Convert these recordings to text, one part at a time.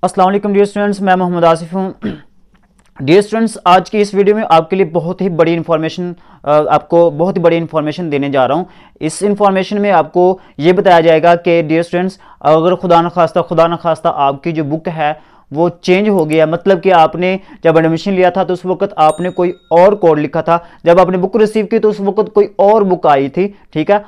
अस्सलाम वालेकुम dear students, मैं मोहम्मद आसिफ हूँ। डियर स्टूडेंट्स, आज की इस वीडियो में आपके लिए बहुत ही बड़ी इन्फॉर्मेशन देने जा रहा हूँ। इस इन्फॉर्मेशन में आपको ये बताया जाएगा कि डियर स्टूडेंट्स, अगर खुदा न खास्ता आपकी जो बुक है वो चेंज हो गया, मतलब कि आपने जब एडमिशन लिया था तो उस वक्त आपने कोई और कोड लिखा था, जब आपने बुक रिसीव की तो उस वक्त कोई और बुक आई थी, ठीक है,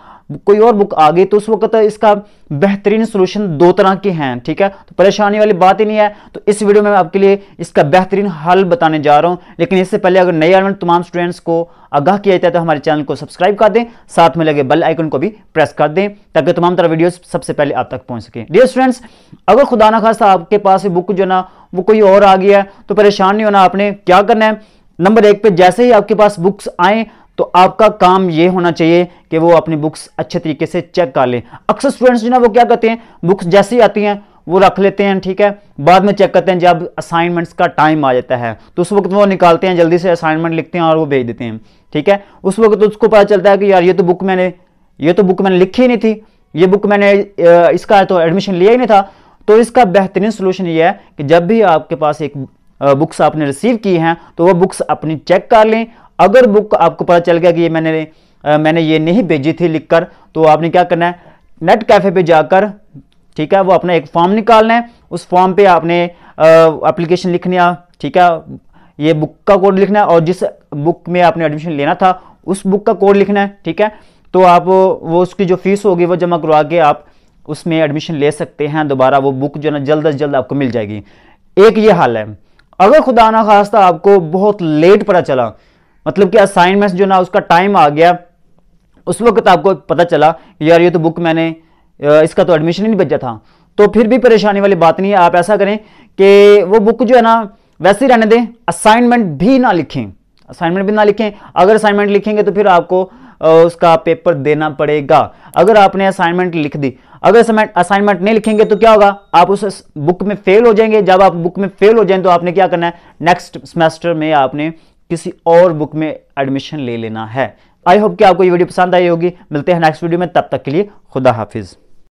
कोई और बुक आ गई, तो उस वक्त इसका बेहतरीन सोल्यूशन दो तरह के हैं, ठीक है, तो परेशानी वाली बात ही नहीं है। तो इस वीडियो में मैं आपके लिए इसका बेहतरीन हल बताने जा रहा हूं। लेकिन इससे पहले अगर नए आने तमाम स्टूडेंट्स को आगाह किया जाता है तो हमारे चैनल को सब्सक्राइब कर दें, साथ में लगे बेल आइकन को भी प्रेस कर दें ताकि तमाम तरह वीडियोस सबसे पहले आप तक पहुंच सके। डियर स्टूडेंट्स, अगर खुदा ना खास्ता आपके पास बुक जो ना वो कोई और आ गया है तो परेशान नहीं होना। आपने क्या करना है, नंबर 1 पे जैसे ही आपके पास बुक्स आए तो आपका काम यह होना चाहिए कि वो अपनी बुक्स अच्छे तरीके से चेक कर लें। अक्सर स्टूडेंट्स जो ना वो क्या करते हैं, बुक्स जैसे ही आती हैं वो रख लेते हैं, ठीक है, बाद में चेक करते हैं जब असाइनमेंट्स का टाइम आ जाता है तो उस वक्त वो निकालते हैं, जल्दी से असाइनमेंट लिखते हैं और वो भेज देते हैं, ठीक है। उस वक्त उसको पता चलता है कि यार ये तो बुक मैंने लिखी ही नहीं थी, ये बुक मैंने इसका तो एडमिशन लिया ही नहीं था। तो इसका बेहतरीन सोल्यूशन ये है कि जब भी आपके पास एक बुक्स आपने रिसीव की हैं तो वो बुक्स अपनी चेक कर लें। अगर बुक आपको पता चल गया कि ये मैंने ये नहीं भेजी थी लिखकर, तो आपने क्या करना है, नेट कैफे पे जाकर, ठीक है, वो अपना एक फॉर्म निकालना है, उस फॉर्म पे आपने एप्लीकेशन लिखनी है, ठीक है, ये बुक का कोड लिखना है और जिस बुक में आपने एडमिशन लेना था उस बुक का कोड लिखना है, ठीक है। तो आप वो उसकी जो फीस होगी वो जमा करवा के आप उसमें एडमिशन ले सकते हैं दोबारा। वो बुक जो ना जल्द से जल्द आपको मिल जाएगी। एक ये हाल है। अगर खुदा ना खास्ता आपको बहुत लेट पता चला, मतलब कि असाइनमेंट्स जो ना उसका टाइम आ गया, उस वक्त आपको पता चला यार ये तो बुक मैंने इसका तो एडमिशन ही नहीं भेजा था, तो फिर भी परेशानी वाली बात नहीं है। आप ऐसा करें कि वो बुक जो है ना वैसे ही रहने दें, असाइनमेंट भी ना लिखें। अगर असाइनमेंट लिखेंगे तो फिर आपको उसका पेपर देना पड़ेगा। अगर आपने असाइनमेंट लिख दी, अगर असाइनमेंट नहीं लिखेंगे तो क्या होगा, आप उस बुक में फेल हो जाएंगे। जब आप बुक में फेल हो जाएं तो आपने क्या करना है, नेक्स्ट सेमेस्टर में आपने किसी और बुक में एडमिशन ले लेना है। आई होप कि आपको ये वीडियो पसंद आई होगी। मिलते हैं नेक्स्ट वीडियो में, तब तक के लिए खुदा हाफिज।